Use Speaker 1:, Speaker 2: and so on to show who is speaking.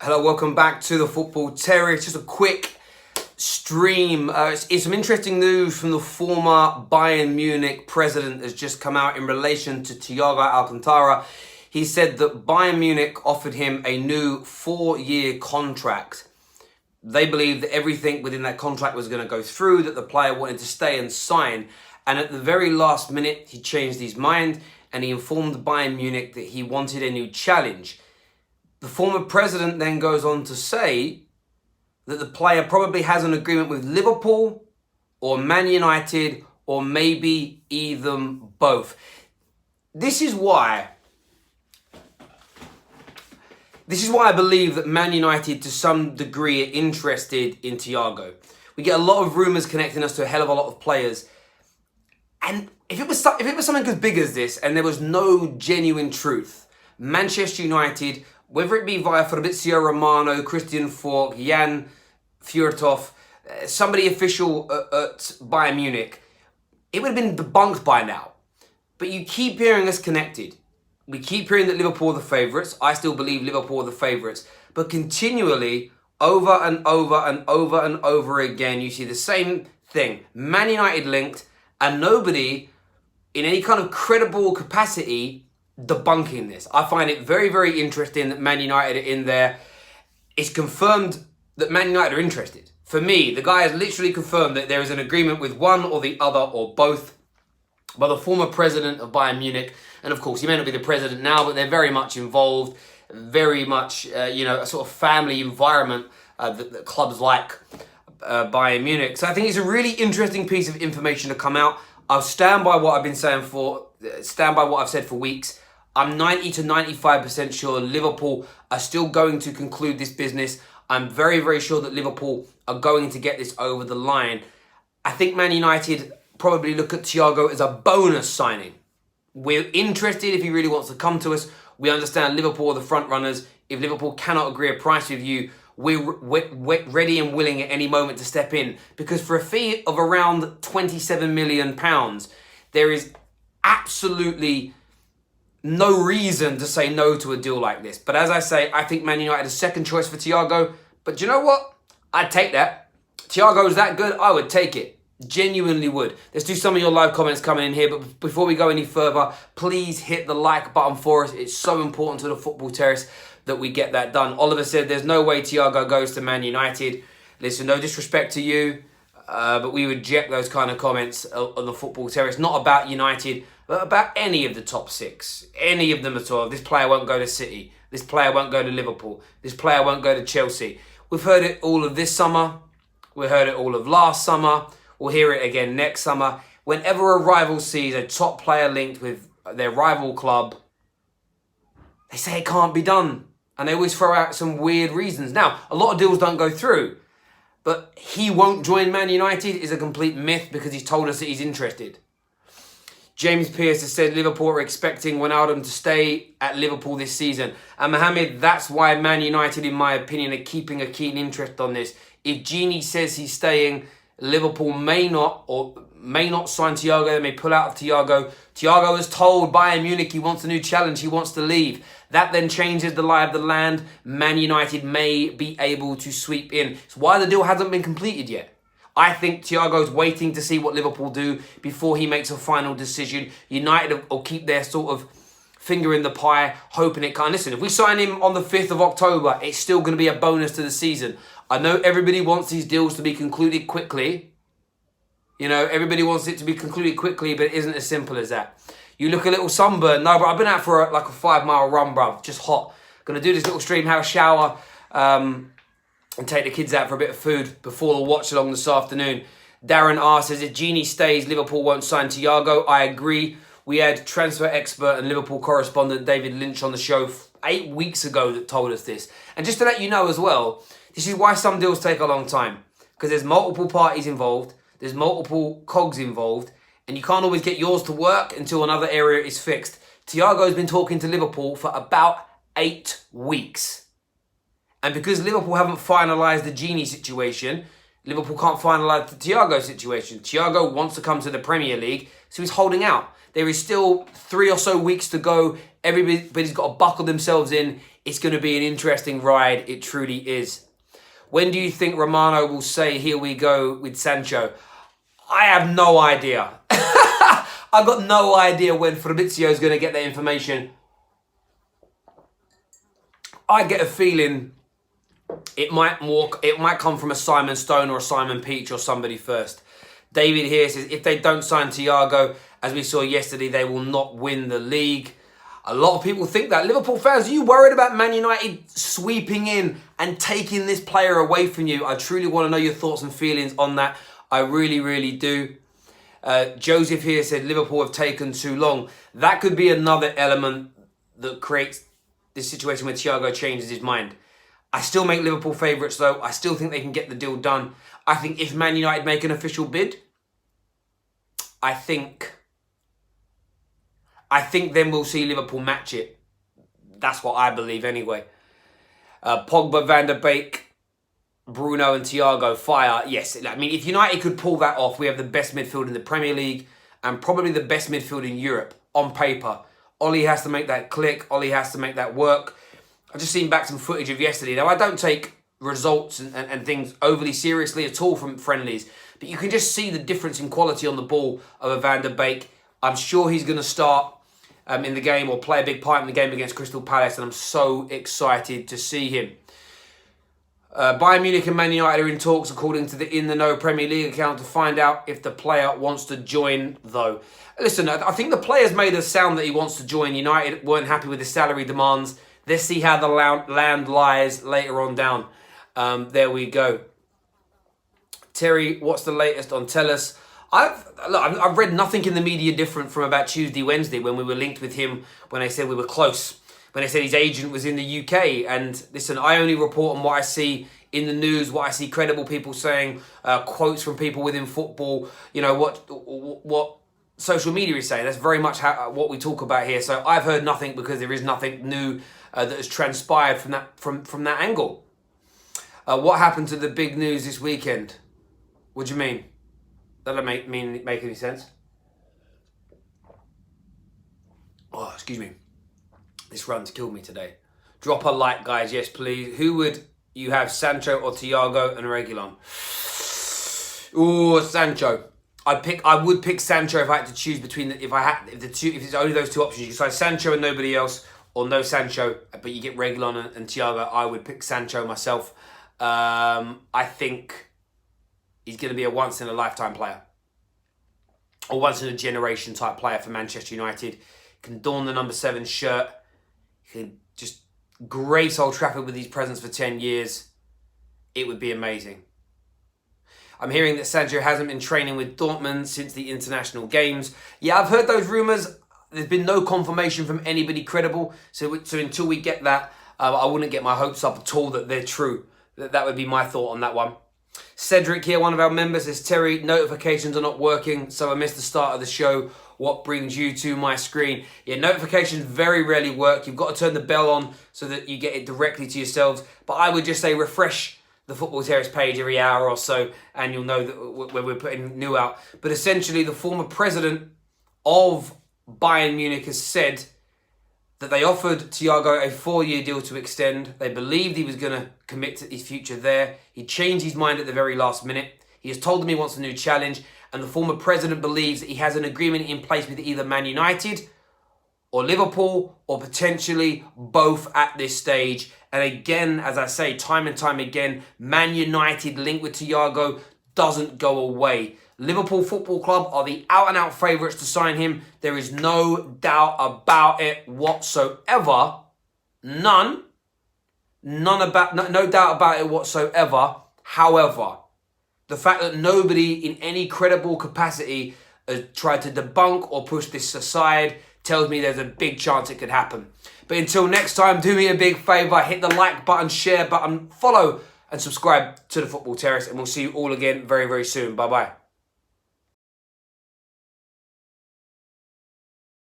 Speaker 1: Hello, welcome back to the Football Terrace. Just a quick stream. It's some interesting news from the former Bayern Munich president has just come out in relation to Thiago Alcantara. He said that Bayern Munich offered him a new 4-year contract. They believed that everything within that contract was going to go through, that the player wanted to stay and sign. And at the very last minute, he changed his mind and he informed Bayern Munich that he wanted a new challenge. The former president then goes on to say that the player probably has an agreement with Liverpool or Man United or maybe even both. This is why I believe that Man United to some degree are interested in Thiago. We get a lot of rumours connecting us to a hell of a lot of players. And if it was something as big as this and there was no genuine truth, Manchester United, whether it be via Fabrizio Romano, Christian Falk, Jan Fjørtoft, somebody official at Bayern Munich, it would have been debunked by now. But you keep hearing us connected. We keep hearing that Liverpool are the favourites. I still believe Liverpool are the favourites. But continually, over and over and over and over again, you see the same thing. Man United linked, and nobody in any kind of credible capacity debunking this. I find it very, very interesting that Man United are in there. It's confirmed that Man United are interested. For me, the guy has literally confirmed that there is an agreement with one or the other or both by the former president of Bayern Munich. And of course, he may not be the president now, but they're very much involved, very much, a sort of family environment that clubs like Bayern Munich. So I think it's a really interesting piece of information to come out. I'll stand by what I've been saying stand by what I've said for weeks. I'm 90 to 95% sure Liverpool are still going to conclude this business. I'm very, very sure that Liverpool are going to get this over the line. I think Man United probably look at Thiago as a bonus signing. We're interested if he really wants to come to us. We understand Liverpool are the front runners. If Liverpool cannot agree a price with you, we're ready and willing at any moment to step in. Because for a fee of around £27 million, there is absolutely no reason to say no to a deal like this. But as I say, I think Man United is second choice for Thiago. But do you know what? I'd take that. Thiago's that good, I would take it. Genuinely would. Let's do some of your live comments coming in here. But before we go any further, please hit the like button for us. It's so important to the Football Terrace that we get that done. Oliver said there's no way Thiago goes to Man United. Listen, no disrespect to you, but we reject those kind of comments on the Football Terrace. Not about United, but about any of the top six. Any of them at all. This player won't go to City. This player won't go to Liverpool. This player won't go to Chelsea. We've heard it all of this summer. We heard it all of last summer. We'll hear it again next summer. Whenever a rival sees a top player linked with their rival club, they say it can't be done. And they always throw out some weird reasons. Now, a lot of deals don't go through. But he won't join Man United is a complete myth because he's told us that he's interested. James Pearce has said Liverpool are expecting Wijnaldum to stay at Liverpool this season. And Mohamed, that's why Man United, in my opinion, are keeping a keen interest on this. If Genie says he's staying, Liverpool may not sign Thiago. They may pull out of Thiago. Thiago has told Bayern Munich he wants a new challenge. He wants to leave. That then changes the lie of the land. Man United may be able to sweep in. It's why the deal hasn't been completed yet. I think Thiago's waiting to see what Liverpool do before he makes a final decision. United will keep their sort of finger in the pie, hoping it can. Listen, if we sign him on the 5th of October, it's still going to be a bonus to the season. I know everybody wants these deals to be concluded quickly. Everybody wants it to be concluded quickly, but it isn't as simple as that. You look a little sunburned. No, but I've been out for a 5-mile run, bruv. Just hot. Going to do this little stream, have a shower, and take the kids out for a bit of food before the watch along this afternoon. Darren R says, if Genie stays, Liverpool won't sign Thiago. I agree. We had transfer expert and Liverpool correspondent David Lynch on the show 8 weeks ago that told us this. And just to let you know as well, this is why some deals take a long time. Because there's multiple parties involved. There's multiple cogs involved. And you can't always get yours to work until another area is fixed. Thiago's been talking to Liverpool for about 8 weeks. And because Liverpool haven't finalised the Genie situation, Liverpool can't finalise the Thiago situation. Thiago wants to come to the Premier League, so he's holding out. There is still 3 or so weeks to go. Everybody's got to buckle themselves in. It's going to be an interesting ride. It truly is. When do you think Romano will say, here we go with Sancho? I have no idea. I've got no idea when Fabrizio is going to get that information. I get a feeling it might come from a Simon Stone or a Simon Peach or somebody first. David here says, if they don't sign Thiago, as we saw yesterday, they will not win the league. A lot of people think that. Liverpool fans, are you worried about Man United sweeping in and taking this player away from you? I truly want to know your thoughts and feelings on that. I really, really do. Joseph here said Liverpool have taken too long. That could be another element that creates this situation where Thiago changes his mind. I still make Liverpool favourites though. I still think they can get the deal done. I think if Man United make an official bid, I think then we'll see Liverpool match it. That's what I believe anyway. Pogba, Van der Beek, Bruno and Thiago, fire. Yes, I mean, if United could pull that off, we have the best midfield in the Premier League and probably the best midfield in Europe on paper. Ollie has to make that click. Ollie has to make that work. I've just seen back some footage of yesterday. Now, I don't take results and things overly seriously at all from friendlies, but you can just see the difference in quality on the ball of a Van der Beek. I'm sure he's going to start in the game or play a big part in the game against Crystal Palace, and I'm so excited to see him. Bayern Munich and Man United are in talks, according to the In The Know Premier League account, to find out if the player wants to join, though. Listen, I think the player's made a sound that he wants to join. United weren't happy with the salary demands. Let's see how the land lies later on down. There we go. Terry, what's the latest on Tellus? I've read nothing in the media different from about Tuesday, Wednesday, when we were linked with him, when they said we were close, when they said his agent was in the UK. And listen, I only report on what I see in the news, what I see credible people saying, quotes from people within football, you know, what social media is saying. That's very much what we talk about here. So I've heard nothing because there is nothing new that has transpired from that angle. What happened to the big news this weekend? What do you mean? That doesn't make any sense. Oh, excuse me. This run's killed me today. Drop a like, guys. Yes, please. Who would you have, Sancho or Thiago and Reguilon? Ooh, Sancho. I would pick Sancho if I had to choose between if it's only those two options. You decide Sancho and nobody else, or no Sancho, but you get Reguilon and Thiago. I would pick Sancho myself. I think he's going to be a once-in-a-lifetime player. Or once-in-a-generation type player for Manchester United. He can don the number 7 shirt. He can just grace Old Trafford with his presence for 10 years. It would be amazing. I'm hearing that Sancho hasn't been training with Dortmund since the international games. Yeah, I've heard those rumours. There's been no confirmation from anybody credible. So until we get that, I wouldn't get my hopes up at all that they're true. That would be my thought on that one. Cedric here, one of our members, says, Terry, notifications are not working, so I missed the start of the show. What brings you to my screen? Yeah, notifications very rarely work. You've got to turn the bell on so that you get it directly to yourselves. But I would just say refresh the Football Terrace page every hour or so, and you'll know that when we're putting new out. But essentially, the former president of Bayern Munich has said that they offered Thiago a 4-year deal to extend. They believed he was going to commit to his future there. He changed his mind at the very last minute. He has told them he wants a new challenge. And the former president believes that he has an agreement in place with either Man United or Liverpool, or potentially both at this stage. And again, as I say, time and time again, Man United linked with Thiago doesn't go away. Liverpool Football Club are the out-and-out favourites to sign him. There is no doubt about it whatsoever. No doubt about it whatsoever. However, the fact that nobody in any credible capacity has tried to debunk or push this aside tells me there's a big chance it could happen. But until next time, do me a big favour, hit the like button, share button, follow and subscribe to the Football Terrace, and we'll see you all again very, very soon. Bye-bye.